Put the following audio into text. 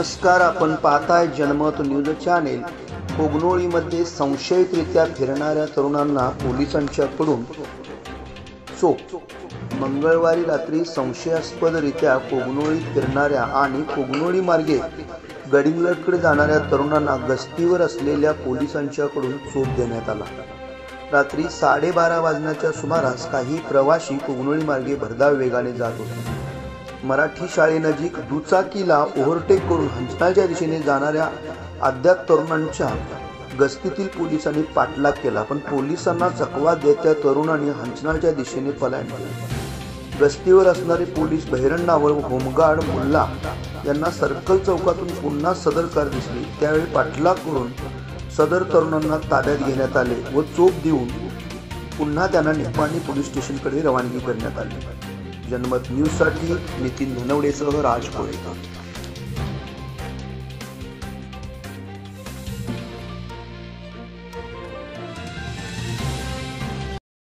नमस्कार, आपण पाहताय जनमत न्यूज चॅनेल। कोगनोळीमध्ये संशयितरित्या फिरणाऱ्या तरुणांना पोलिसांच्याकडून चोप। मंगळवारी रात्री संशयास्पदरित्या कोगनोळीत फिरणाऱ्या आणि कोगनोळी मार्गे गडिंग्लजकडे जाणाऱ्या तरुणांना गस्तीवर असलेल्या पोलिसांच्याकडून चोप देण्यात आला। रात्री 12:30 वाजण्याच्या सुमारास काही प्रवासी कोगनोळी मार्गे भरधाव वेगाने जात होते। मराठी शाळेनजीक दुचाकीला ओव्हरटेक करून हंचनाळच्या दिशेने जाणाऱ्या अज्ञात तरुणांच्या गस्तीतील पोलिसांनी पाठलाग केला, पण पोलिसांना चकवा देत त्या तरुणांनी हंचनाळच्या दिशेने पलायन केले। गस्तीवर असणारे पोलीस बहिरण्णावर होमगार्ड मुल्ला यांना सर्कल चौकातून पुन्हा सदर कार दिसली। त्यावेळी पाठलाग करून सदर तरुणांना ताब्यात घेण्यात आले व चोप देऊन पुन्हा त्यांना निपाणी पोलीस स्टेशनकडे रवानगी करण्यात आली। जनमत न्यूज साठी नितीन धनवडेसह राज कोळेकर।